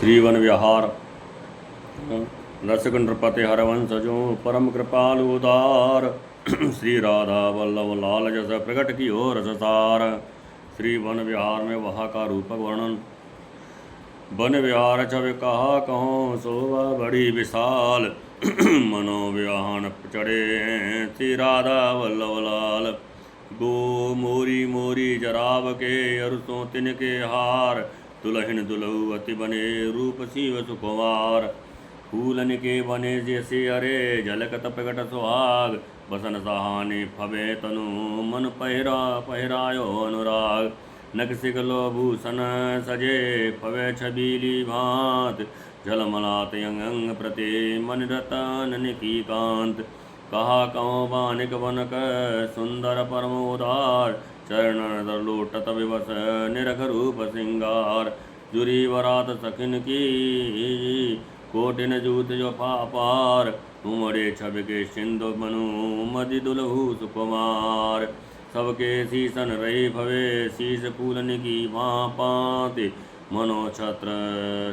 Shri one विहार रसिक नृपति हरवंशजों परम कृपालु उदार श्री राधा वल्लभ लाल जस प्रकट की हो रससार। श्री वन विहार में वहाँ का रूपक वर्णन। वन विहार छवि कहा कहो शोभा बड़ी विशाल मनोव्याहन चढ़े श्री राधा वल्लभ लाल। गो मोरी मोरी जराब के अरुसों तिनके हार दुल्हन दुलहु अति बने रूप शिव सुकुमार। फूलन के बने जैसे अरे झलकत प्रकट सुहाग बसन सहाने फबे तनु मन पहिरायो अनुराग। नक सिगलो भूषण सजे फवे छबीली भांत झलमलात अंग अंग प्रति मन रतन की कांत। कहा कहो बानिक बनक सुंदर परम उदार चरण लोटत विवस निरख रूप सिंगार। जुरी वरात सखिन की कोटिन जूत जो पापार उमड़े छब के सिंधु मनु मदि दुलहु सुकुमार। सबके शीसन रही भवे शीस फूलन की भांति मनो छत्र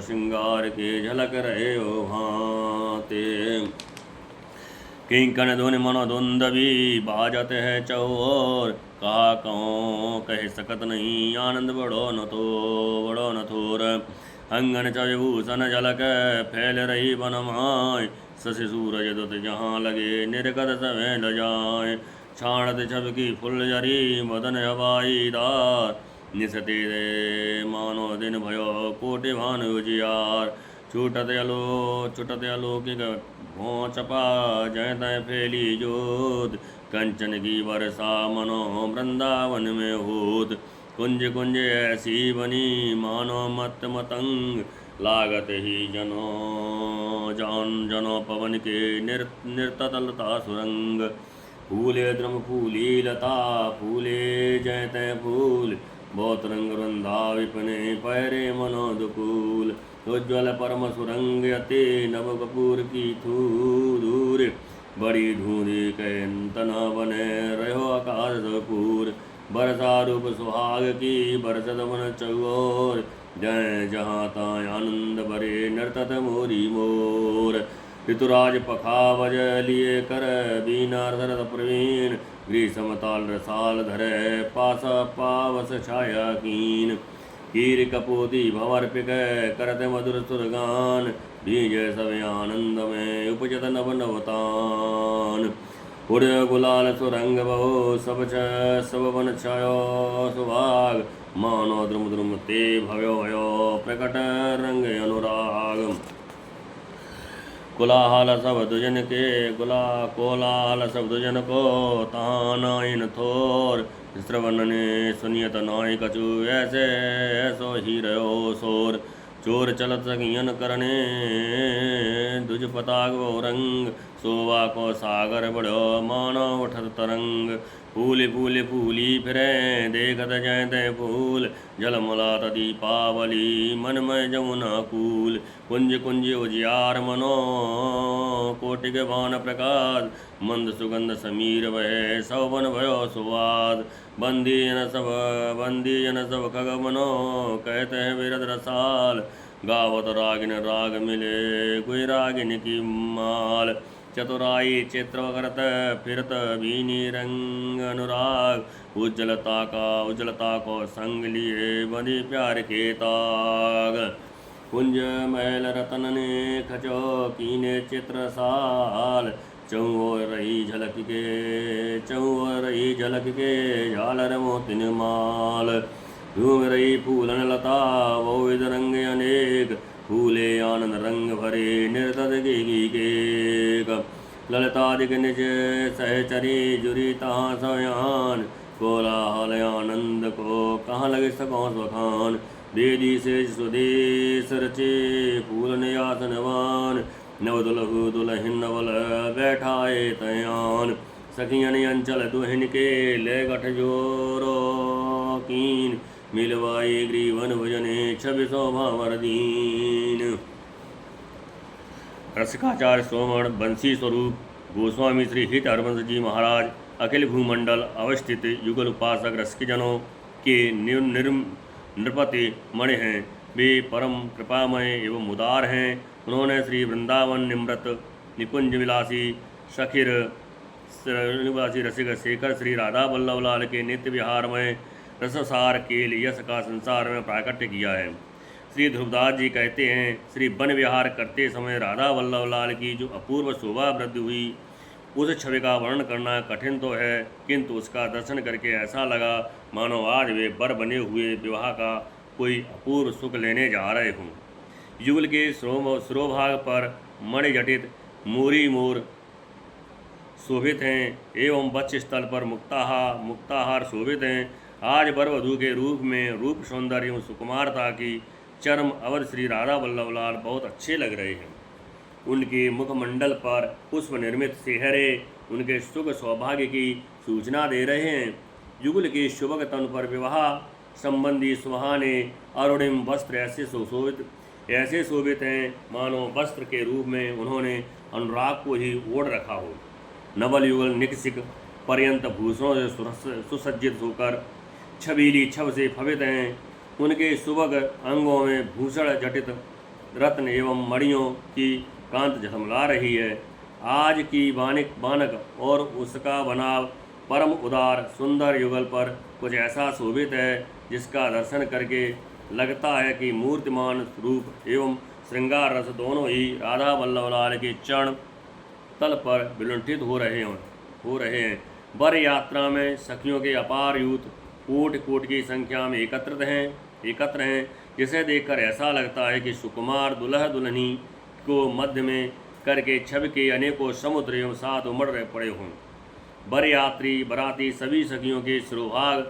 श्रृंगार के झलक रहे ओ भांति। किंकण ध्वनि मनोधुंदवी बाजत है चौर कहा कहो कह सकत नहीं आनंद बड़ो न थोर। अंगन चविभूषण झलक फैल रही बनमाय शशि सूरज दुत जहाँ लगे निर्गत समय ल जाए। छाणत छब की फुलझरी मदन हवाई दार निसते मानो दिन भयो कोटि भानु उजियार। छूटत अलौकिक भोचपा जय तय फैली जोत कंचन की वर्षा मनो वृंदावन में होत। कुंज कुंज ऐसी बनी मानो मत मतंग लागत ही जनो पवन के निर्तलता सुरंग। फूले द्रुम फूली लता फूले जय तय फूल बहुत रंग वृंदा विपने पैरे मनो दुकूल। उज्ज्वल परम सुरंग अति नव कपूर की दूर बड़ी धूरी तना बने रहो आकाश पूर। बरसा रूप सुहाग की बरसत मन चौर जय जहाँ ताय आनंद भरे नर्तत मोरी मोर। ऋतुराज पखावज लिए कर बीना शरद प्रवीण ग्रीष्म ताल रसाल धरे पास पावस छाया कीन। कीर कपोती भवर्पिक करत मधुर सुरगान बीज सब आनंद में उपजत नव नवतान। उड़य गुलाल सुरंग बहो सब वन छायो सुभाग मानो द्रुम द्रुम ते भयो भयो प्रकट रंग अनुराग। कोलाहल सब दुजन के कोलाहल सब दुजन को तानाइन थोर। श्रवण ने सुनियत नाय कछु ऐसे ऐसो ही रहो शोर। चोर चलत सगियन करने दुज पताग वो रंग शोभा को सागर बढ़ो मानो उठत तरंग। फूली फिरे देखत जय तय फूल जलमलात दीपावली मनमय जमुना कूल। कुंज कुंज उजियार मनो कोटिक भान प्रकाश मंद सुगंध समीर वह सौवन भयो सुवाद। बंदी जन सब खग मनो कहते हैं विरद रसाल गावत रागिन राग मिले कोई रागिन की माल। चतुराई चित्र करत फिरत बीनी रंग अनुराग उज्जलता को संग लिए बंदी प्यार के ताग। कुंज महल रतन ने खचो कीने चित्र साल चौर रही झलक के झालर मोतिन माल। झूम रही फूलन लता वो विध रंग अनेक फूले आनंद रंग भरे निर्तत के ललतादिक निज सहचरी जुरी तहाँ सयान। कोलाहल आनंद को कहाँ लगे सको स्वखान। वेदी से स्वदेश रचे फूलन आसनवान नव दुलहु दुलहिन नवल बैठाए तयान। सखियन अंचल दुहिन के ले गठ जोरो कीन मिलवाई ग्रीवन भजने छवि शोभा वरदीन। रसिकाचार्य सोमण बंसी स्वरूप गोस्वामी श्री हित हरवंश जी महाराज अखिल भूमंडल अवस्थित युगल उपासक रसिकजनों के नृपति मणि हैं। वे परम कृपामय एवं उदार हैं। उन्होंने श्री वृंदावन निमृत निकुंज विलासी सखिर निवासी रसिक शेखर श्री राधा वल्लभ लाल के नित्य विहार में रससार केल यश का संसार में प्राकट्य किया है। श्री ध्रुवदास जी कहते हैं, श्री वन विहार करते समय राधा वल्लभ लाल की जो अपूर्व शोभा वृद्धि हुई, उस छवि का वर्णन करना कठिन तो है, किंतु उसका दर्शन करके ऐसा लगा मानो आज वे वर बने हुए विवाह का कोई अपूर्व सुख लेने जा रहे हों। युगल के शिरोभाग पर मणिजटित मोरी मोर शोभित हैं एवं वक्ष स्थल पर मुक्ताहार शोभित हैं। आज वर वधू के रूप में रूप सौंदर्य एवं सुकुमारता की चरम अवध श्री राधा वल्लभ लाल बहुत अच्छे लग रहे हैं। उनके मुखमंडल पर पुष्प निर्मित सेहरे उनके सुख सौभाग्य की सूचना दे रहे हैं। युगल के शुभक तन पर विवाह संबंधी सुहाने अरुणिम वस्त्र ऐसे शोभित हैं मानो वस्त्र के रूप में उन्होंने अनुराग को ही ओढ़ रखा हो। नवल युगल निकसिक पर्यंत भूषणों से सुसज्जित होकर छबीली छब से फवित हैं। उनके सुभग अंगों में भूषण जटित रत्न एवं मणियों की कांत झलमला रही है। आज की बानक और उसका बनाव परम उदार सुंदर युगल पर कुछ ऐसा शोभित है जिसका दर्शन करके लगता है कि मूर्तिमान रूप एवं श्रृंगार रस दोनों ही राधा वल्लभ लाल के चरण तल पर विलुंठित हो रहे हैं। वर यात्रा में सखियों के अपार यूथ कोट की संख्या में एकत्र हैं, जिसे देखकर ऐसा लगता है कि सुकुमार दुल्हा दुल्हनी को मध्य में करके छवि के अनेकों समुद्र एवं साथ उमड़ पड़े हों। वर यात्री बराती सभी सखियों के शिरोभाग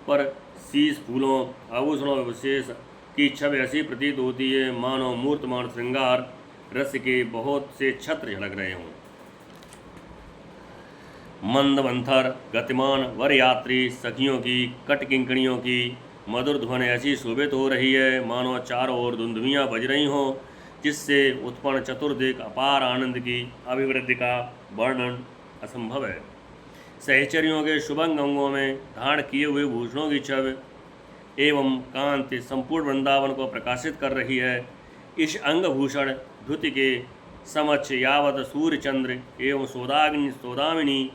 पर शीश फूलों आभूषणों विशेष की छवि ऐसी प्रतीत होती है मानो मूर्तमान श्रृंगार रस के बहुत से छत्र झलक रहे हों। मंद मंथर गतिमान वर यात्री सखियों की कट किंकणियों की मधुर ध्वनि ऐसी शोभित हो रही है मानो चारों ओर धुंधुमियाँ बज रही हों, जिससे उत्पन्न चतुर्दिक अपार आनंद की अभिवृद्धि का वर्णन असंभव है। सहचरियों के शुभंग अंगों में धारण किए हुए भूषणों की छवि एवं कांति संपूर्ण वृंदावन को प्रकाशित कर रही है। इस अंगभूषण धुति के समक्ष यावत सूर्य चंद्र एवं सौदामिनी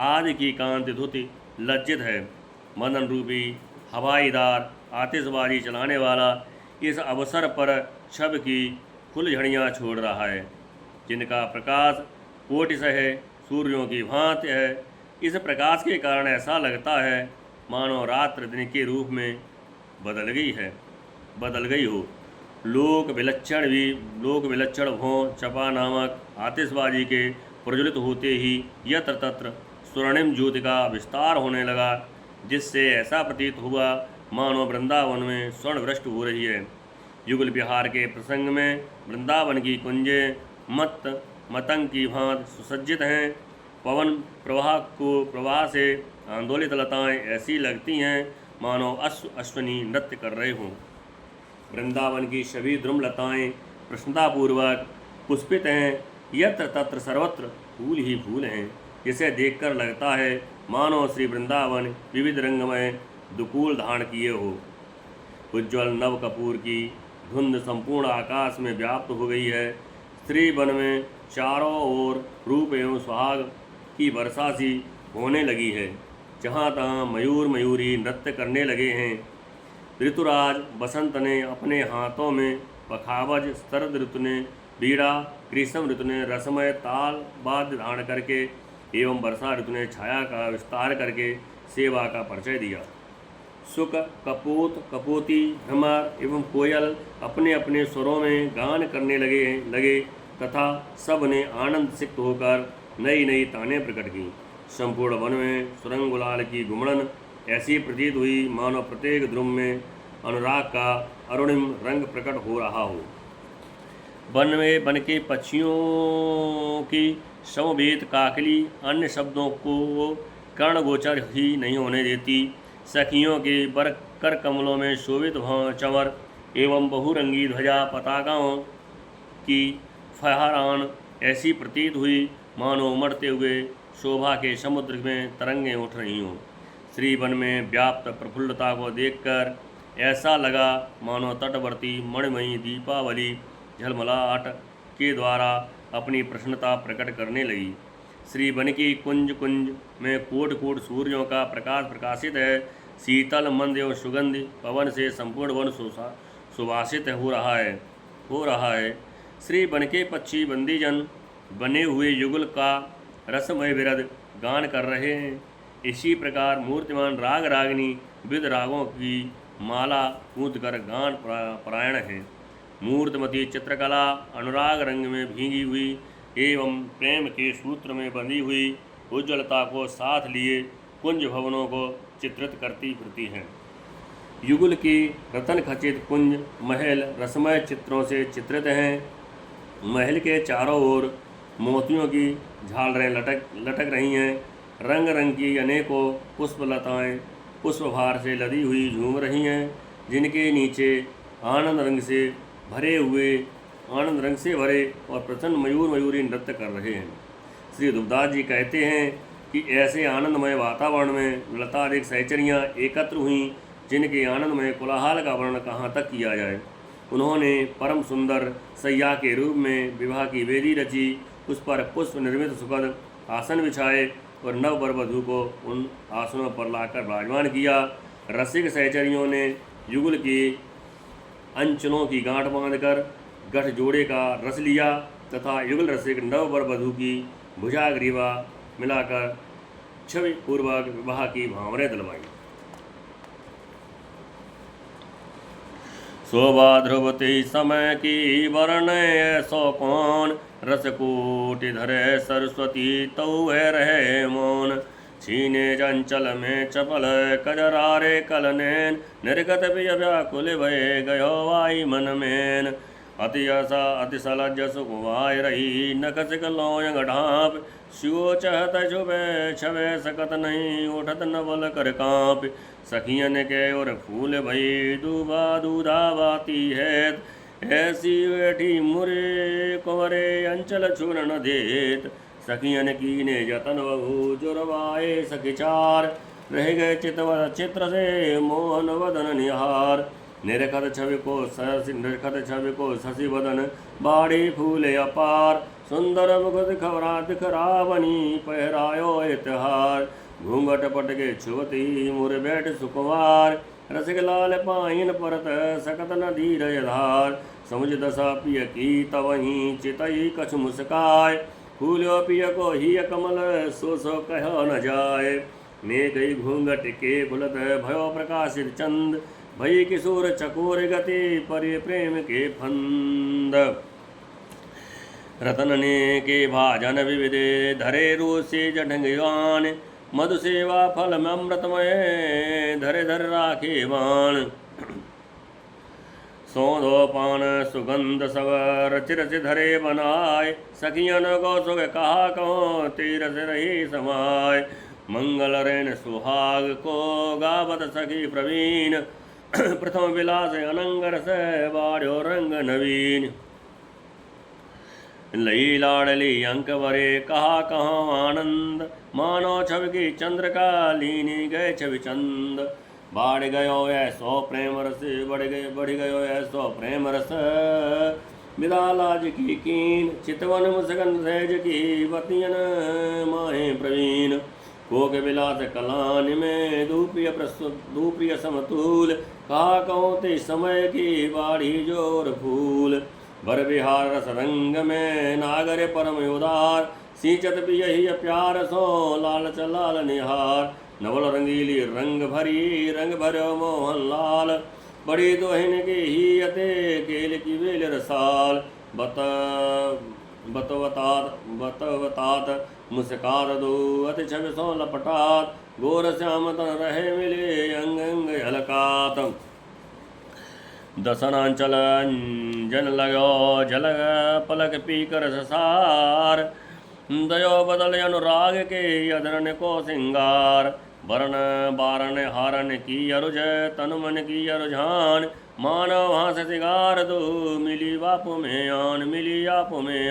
आदि की कांति धुति लज्जित है। मदन रूपी हवाईदार आतिशबाजी चलाने वाला इस अवसर पर छब की फुलझड़ियाँ छोड़ रहा है, जिनका प्रकाश कोटिशः सूर्यों की भांति है। इस प्रकाश के कारण ऐसा लगता है मानो रात्र दिन के रूप में बदल गई हो। लोक विलक्षण भों चपा नामक आतिशबाजी के प्रज्वलित होते ही यत्र तत्र स्वर्णिम ज्योति का विस्तार होने लगा, जिससे ऐसा प्रतीत हुआ मानो वृंदावन में स्वर्ण वृष्टि हो रही है। युगल विहार के प्रसंग में वृंदावन की कुंजें मतंग की भांति सुसज्जित हैं। पवन प्रवाह से आंदोलित लताएं ऐसी लगती हैं मानो अश्वनी नृत्य कर रहे हों। वृंदावन की सभी द्रुमलताएं प्रसन्नतापूर्वक पुष्पित हैं। यत्र तत्र सर्वत्र फूल ही फूल हैं, जिसे देखकर लगता है मानो श्री वृंदावन विविध रंगमय दुकूल धारण किए हो। उज्ज्वल नव कपूर की धुंध संपूर्ण आकाश में व्याप्त हो गई है। स्त्री वन में चारों ओर रूप एवं सुहाग की वर्षा सी होने लगी है। जहाँ तहाँ मयूरी नृत्य करने लगे हैं। ऋतुराज बसंत ने अपने हाथों में पखावज, शरद ऋतु ने बीड़ा, ग्रीष्म ऋतु ने रसमय ताल वाद्य धारण करके एवं वर्षा ऋतु ने छाया का विस्तार करके सेवा का परिचय दिया। सुक, कपोत, कपोती, भ्रमर एवं कोयल अपने अपने स्वरों में गान करने लगे तथा सब ने आनंद सिक्त होकर नई नई तानें प्रकट की। संपूर्ण वन में सुरंग गुलाल की गुमड़न ऐसी प्रतीत हुई मानो प्रत्येक ध्रुव में अनुराग का अरुणिम रंग प्रकट हो रहा हो। वन के पक्षियों की समवेत काकली अन्य शब्दों को कर्णगोचर ही नहीं होने देती। सखियों के कर कमलों में शोभित चंवर एवं बहुरंगी ध्वजा पताकाओं की फहरान ऐसी प्रतीत हुई मानो उमड़ते हुए शोभा के समुद्र में तरंगें उठ रही हों। श्री वन में व्याप्त प्रफुल्लता को देखकर ऐसा लगा मानो तटवर्ती मणिमयी दीपावली झलमलाहट के द्वारा अपनी प्रसन्नता प्रकट करने लगी। श्री वन की कुंज कुंज में कोट कोट सूर्यों का प्रकाश प्रकाशित है। शीतल मंद एवं सुगंध पवन से संपूर्ण वन सुवासित हो रहा है। श्री वन के पक्षी बंदीजन बने हुए युगल का रसमय विरद गान कर रहे हैं। इसी प्रकार मूर्तिमान राग रागिनी विविध रागों की माला कूद कर गान परायण है। मूर्तिमती चित्रकला अनुराग रंग में भीगी हुई एवं प्रेम के सूत्र में बंधी हुई उज्ज्वलता को साथ लिए कुंज भवनों को चित्रित करती फिरती हैं। युगल की रतन खचित कुंज महल रसमय चित्रों से चित्रित हैं। महल के चारों ओर मोतियों की झालरें लटक रही हैं। रंग रंग की अनेकों पुष्पलताएं पुष्पभार से लदी हुई झूम रही हैं, जिनके नीचे आनंद रंग से भरे और प्रसन्न मयूरी नृत्य कर रहे हैं। श्री दुबदास जी कहते हैं कि ऐसे आनंदमय वातावरण में लताधिक सहचरियाँ एकत्र हुईं, जिनके आनंदमय कोलाहल का वर्णन कहाँ तक किया जाए। उन्होंने परम सुंदर सैया के रूप में विवाह की वेदी रची, उस पर पुष्प निर्मित सुखद आसन बिछाए और नव वर वधू को उन आसनों पर लाकर विराजमान किया। रसिक सहचरियों ने युगल के अंचलों की गांठ बांधकर गठ जोड़े का रस लिया तथा युगल रसिक नव वर वधू की भुजाग्रीवा मिलाकर छवि पूर्वक विवाह की भावनाएं दिलवाई। शोभा ध्रुवती समय की वर्ण ऐसो कौन, रसकोटि धरे सरस्वती तऊ है रहे मौन। छीने चंचल में चपल कजरारे कलनैन, निर्गत पिय व्याकुल भय गयो वाई मन मैन। अति सलज सुखवाय रही नखसिक लोयंग ढाप, शिवो चहत छुबे छवे सकत नहीं उठत नवल कर कांप। सखियन के और फूल भई दूबा दूधा बाती है, ऐसी बैठी मुरे कुंवरे अंचल चूर्ण देत। सखियन की ने जतन बहु जुरवाए सखिचार, रह गए चित्र से मोहन वदन निहार। निरखत छवि को शशि वदन बाड़ी फूले अपार, सुंदर मुख दिखरावनी पहरायो इतिहार। घूंघट पट के छुवती मुर बैठ सुकुमार, रसिक लाल पाइन परत सकत न धीरज धार। समुझ दशा पिय की तवहीं चितई कछ मुस्काय, फूलो पिय को ही कमल सो कहो न जाय। ने गई घूंघट के फुलत भयो प्रकाशित चंद, भई किशोर चकोर गति परि प्रेम के फंद। रतन ने के भाजन विविधे धरे रोसे जढंगवान, मधु सेवा फल में अमृतमय धरे धर राखे बाण। सौंधो पान सुगंध सब रचि रचि धरे बनाय, सखियन को सुख कहा कहो तीरस रही समाय। मंगल रैन सुहाग को गावत सखी प्रवीण, प्रथम विलास अनंगर से बाढ़ो रंग नवीन। लई लाडली अंक वरे कहा कहाँ आनंद, मानो छवि की चंद्र का लीनी गए छवि चंद। बढ़ गयो ऐसो प्रेम रस बढ़ गयो ऐसो प्रेम रस, विदा लाज की कीन चितवन मुस्कन सहज की बतियन माहे प्रवीण। कोक विलास कलान में दूप्रिय समतूल, कहा कहूँ ते समय की बाढ़ी जोर फूल। बर विहार रस रंग में नागर परम उदार, सींचत भी यही प्यार सो लालच लाल निहार। नवल रंगीली रंग भरो मोहन लाल, बड़ी दोहिन की ही अते केल की वेल रसाल। बतवतात मुस्कात दो अति छवि सो लपटात, गोर श्याम तन रहे मिले अंग अंग हलकात। दसनांचल जन लगो झल पलक पीकर ससार, दयो बदल अनुराग के अधरन को सिंगार। वरण बारण हारन की अरुझ तनु मन की अरुझान, मानव हास सिगार दो मिली बापू में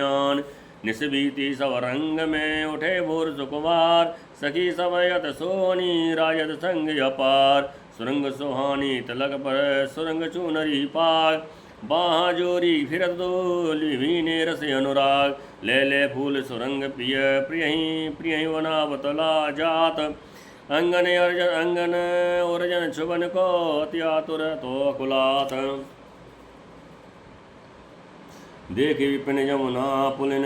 आन। निस्बीती सब रंग में उठे भोर सुकुमार, सखी सबयत सोनी राजद संग अपार। सुरंग सुहानी तिलक पर सुरंग चूनरी पाग बाहाँ जोरी फिरत डोली वीने रस अनुराग ले ले फूल सुरंग प्रिय प्रिय वनावतला जात अंगन अर्जन छुबन को त्यातुर तो कुलात देखे विपिन यमुना पुलिन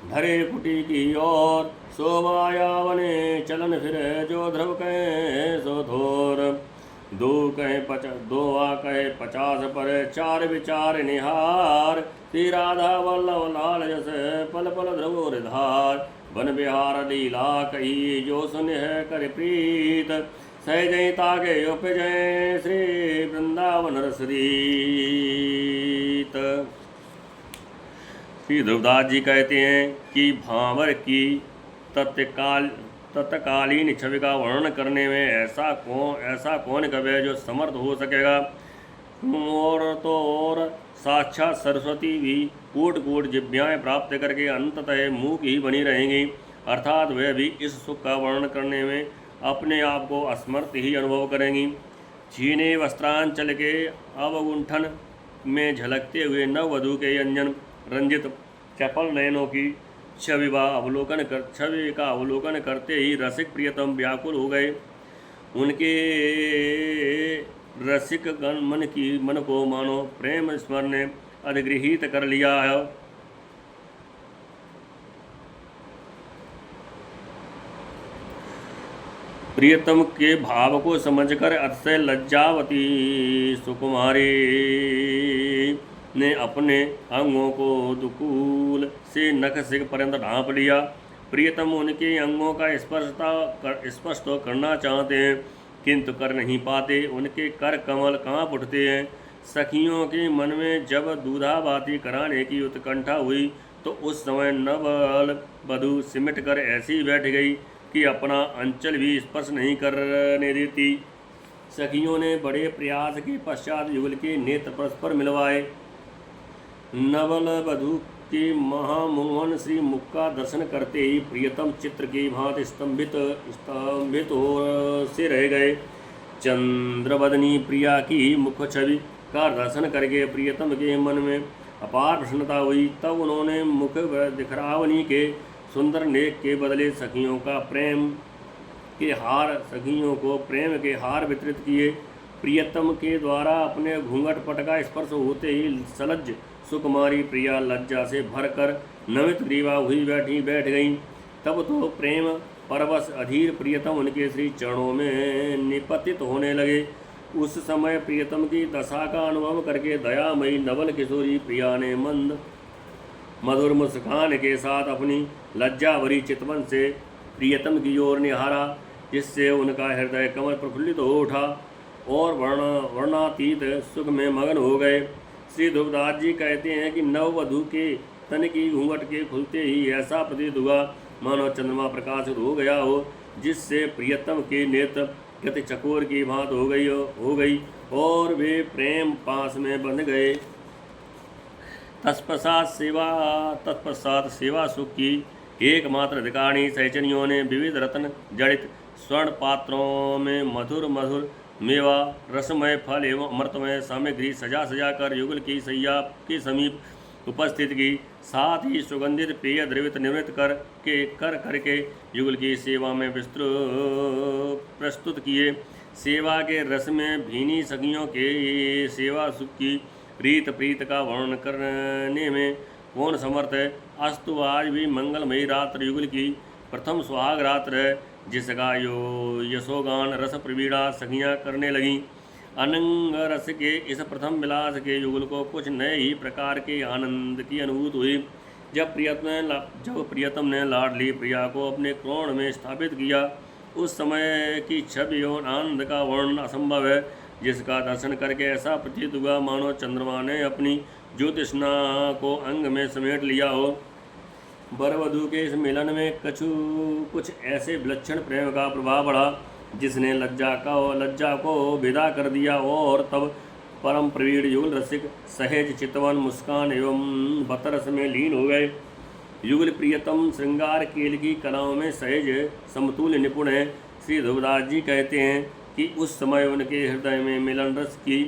धरे कुटी की ओर शोभाया वने चलन फिर जो ध्रुव कहे सो थोर दो कहे 50 पर चार विचार निहार श्री राधा वल्लभ लाल जस पल पल ध्रुव धार वन बिहार लीला कही जो सुन है कर प्रीत सहजय ताके उपजय श्री वृंदावन रसरीत। श्री ध्रुवदास जी कहते हैं कि भांवर की तत्कालीन छवि का वर्णन करने में ऐसा कौन कवि है जो समर्थ हो सकेगा। और साक्षात सरस्वती भी कूट कूट जिभ्याएँ प्राप्त करके अंततः मूक ही बनी रहेंगी, अर्थात वे भी इस सुख का वर्णन करने में अपने आप को असमर्थ ही अनुभव करेंगी। छीने वस्त्रांचल के अवगुंठन में झलकते हुए नववधू के अंजन रंजित चपल नयनों की छवि का अवलोकन करते ही रसिक प्रियतम व्याकुल हो गए। उनके रसिक गण मन को मानो प्रेम स्मरण ने अधिगृहित कर लिया है। प्रियतम के भाव को समझकर अतिशय लज्जावती सुकुमारी ने अपने अंगों को दुकूल से नख सिर पर्यंत ढांप लिया। प्रियतम उनके अंगों का स्पर्श तो करना चाहते हैं किंतु कर नहीं पाते। उनके कर कमल कांप उठते हैं। सखियों के मन में जब दूधाबाती कराने की उत्कंठा हुई तो उस समय नवल वधू सिमट कर ऐसी बैठ गई कि अपना अंचल भी स्पर्श नहीं करने देती। सखियों ने बड़े प्रयास के पश्चात युगल के नेत्र परस्पर मिलवाए। नवल वधू के महामोहन श्री मुख का दर्शन करते ही प्रियतम चित्र की भांति स्तंभित हो से रह गए। चंद्रवदनी प्रिया की मुख छवि का दर्शन करके प्रियतम के मन में अपार प्रसन्नता हुई। तब उन्होंने मुख दिखरावनी के सुंदर नेक के बदले सखियों को प्रेम के हार वितरित किए। प्रियतम के द्वारा अपने घूंघट पट का स्पर्श होते ही सलज्ज सुकुमारी प्रिया लज्जा से भरकर नमित ग्रीवा हुई बैठ गई। तब तो प्रेम परवश अधीर प्रियतम उनके श्री चरणों में निपतित होने लगे। उस समय प्रियतम की दशा का अनुभव करके दयामयी नवल किशोरी प्रिया ने मधुर मुस्कान के साथ अपनी लज्जा भरी चितवन से प्रियतम की ओर निहारा, जिससे उनका हृदय कमल प्रफुल्लित हो उठा और वर्णातीत सुख में मगन हो गए। श्री ध्रुवदास जी कहते हैं कि नववधू के तन की घूंघट के खुलते ही ऐसा प्रतीत हुआ मानो चंद्रमा प्रकाशित हो गया हो, जिससे प्रियतम के नेत्र गति चकोर की भांत हो गई और वे प्रेम पास में बंध गए। तत्पश्चात सेवा सुख की एकमात्र अधिकारिणी सहचरियों ने विविध रत्न जड़ित स्वर्ण पात्रों में मधुर मेवा रसमय फल एवं अमृतमय सामग्री सजा कर युगल की सैया के समीप उपस्थित की। साथ ही सुगंधित पेय द्रवित निर्मित करके युगल की सेवा में प्रस्तुत किए। सेवा के रस में भीनी सखियों के सेवा सुख की प्रीत का वर्णन करने में कौन समर्थ है। अस्तु आज भी मंगलमयी रात्र युगल की प्रथम सुहाग रात्र है, जिसका यशोगान रस प्रवीणा सखियाँ करने लगीं। अनंग रस के इस प्रथम विलास के युगल को कुछ नए ही प्रकार के आनंद की अनुभूति हुई। जब प्रियतम ने लाडली प्रिया को अपने क्रोण में स्थापित किया, उस समय की छवि और आनंद का वर्णन असंभव है, जिसका दर्शन करके ऐसा प्रतीत हुआ मानो चंद्रमा ने अपनी ज्योतिष्णा को अंग में समेट लिया हो। वर वधू के इस मिलन में कुछ ऐसे विलक्षण प्रेम का प्रभाव बढ़ा, जिसने लज्जा को विदा कर दिया और तब परम प्रवीण युगल रसिक सहज चितवन मुस्कान एवं बतरस में लीन हो गए। युगल प्रियतम श्रृंगार केल की कलाओं में सहज समतुल्य निपुण है। श्री ध्रुवदास जी कहते हैं कि उस समय उनके हृदय में मिलन रस की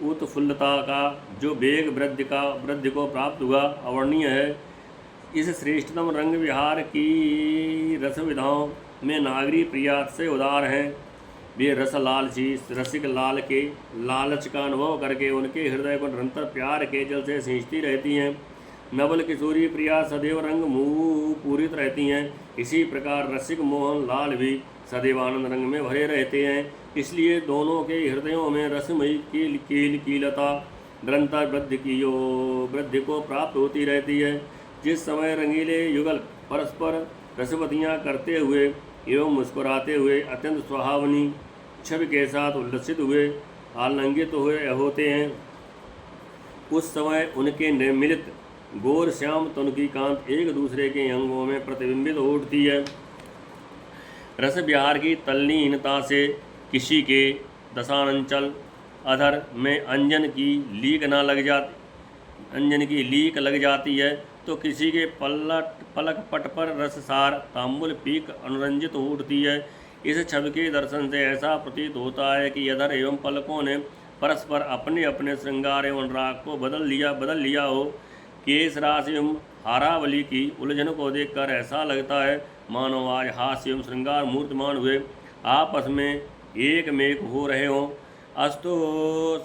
उत्फुल्लता का जो वेग वृद्धि को प्राप्त हुआ अवर्णनीय है। इस श्रेष्ठतम रंग विहार की रस विधाओं में नागरी प्रिया से उदार हैं। वे रस लालची रसिक लाल के लालच का अनुभव करके उनके हृदय को निरंतर प्यार के जल से सींचती रहती हैं। नवल किशोरी प्रिया सदैव रंग मुँह पूरित रहती हैं। इसी प्रकार रसिक मोहन लाल भी सदैव आनंद रंग में भरे रहते हैं। इसलिए दोनों के हृदयों में रसमयी कीलता निरंतर वृद्धि को प्राप्त होती रहती है। जिस समय रंगीले युगल परस्पर रसवतियाँ करते हुए एवं मुस्कुराते हुए अत्यंत सुहावनी छवि के साथ उल्लसित हुए आलिंगित हुए होते हैं, उस समय उनके निर्मिलित गोर श्याम तन की कांत एक दूसरे के अंगों में प्रतिबिंबित हो उठती है। रस विहार की तल्लीनता से किसी के दशानंचल अधर में अंजन की लीक लग जाती है तो किसी के पलक पट पर रससार तांबुल पीक अनुरंजित हो उठती है। इस छवि के दर्शन से ऐसा प्रतीत होता है कि अधर एवं पलकों ने परस्पर अपने अपने श्रृंगार एवं राग को बदल लिया हो। केश राशि एवं हारावली की उलझन को देखकर ऐसा लगता है मानो आज हास्य एवं श्रृंगार मूर्तिमान हुए आपस में एक मेक हो रहे हों। अस्तु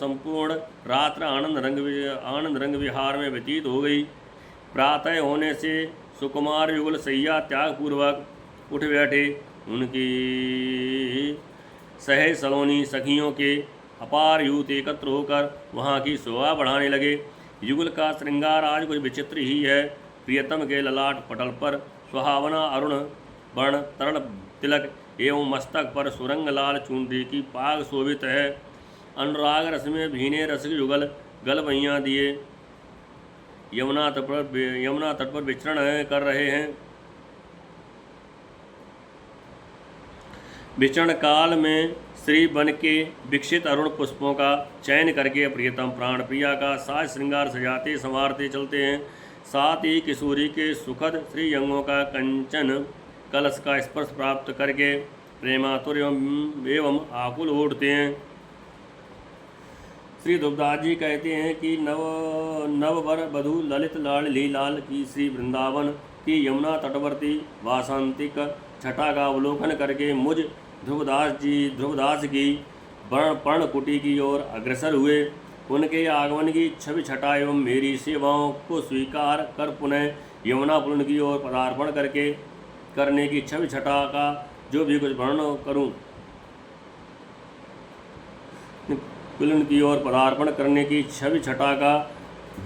संपूर्ण रात्र आनंद रंग विहार में व्यतीत हो गई। प्रातः होने से सुकुमार युगल सैया त्यागपूर्वक उठ बैठे। उनकी सहज सलोनी सखियों के अपार यूथ एकत्र होकर वहाँ की शोभा बढ़ाने लगे। युगल का श्रृंगार आज कुछ विचित्र ही है। प्रियतम के ललाट पटल पर सुहावना अरुण वर्ण तरल तिलक एवं मस्तक पर सुरंग लाल चूंडी की पाग शोभित है। अनुराग रस में भीने रसिक युगल गलबैयाँ दिए यमुना तट पर विचरण कर रहे हैं। विचरण काल में श्री बन के विकसित अरुण पुष्पों का चयन करके प्रियतम प्राण प्रिया का साज श्रृंगार सजाते संवारते चलते हैं। साथ ही किशोरी के सुखद श्री अंगों का कंचन कलश का स्पर्श प्राप्त करके प्रेमातुर एवं आकुल उठते हैं। श्री ध्रुवदास जी कहते हैं कि नववर वधू ललित लाडली लाल की श्री वृंदावन की यमुना तटवर्ती वासंतिक छटा का अवलोकन करके मुझ ध्रुवदास की पर्णकुटी की ओर अग्रसर हुए। उनके आगमन की छवि छटा एवं मेरी सेवाओं को स्वीकार कर पुनः यमुना पुलन की ओर पदार्पण करने की छवि छटा का जो भी कुछ वर्णन करूं पुलन की ओर पदार्पण करने की छवि छटा का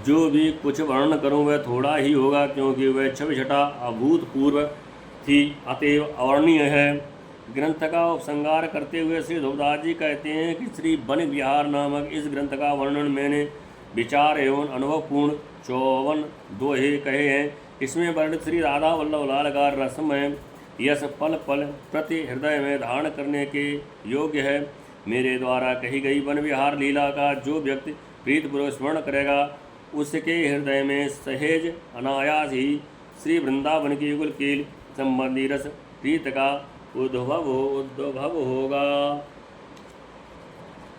जो भी कुछ वर्णन करूं वह थोड़ा ही होगा, क्योंकि वह छवि छटा अभूतपूर्व थी, अतएव अवर्णनीय है। ग्रंथ का उपसंहार करते हुए श्री ध्रुवदास जी कहते हैं कि श्री वन विहार नामक इस ग्रंथ का वर्णन मैंने विचार एवं अनुभवपूर्ण 54 दोहे कहे हैं। इसमें वर्णित श्री राधा वल्लभ लाल का रसमय यश पल पल प्रति हृदय में धारण करने के योग्य है। मेरे द्वारा कही गई वन विहार लीला का जो व्यक्ति प्रीतपूर्वक स्मरण करेगा उसके हृदय में सहेज अनायास ही श्री वृंदावन की युगल कील संबंधी रस प्रीत का उद्भव होगा।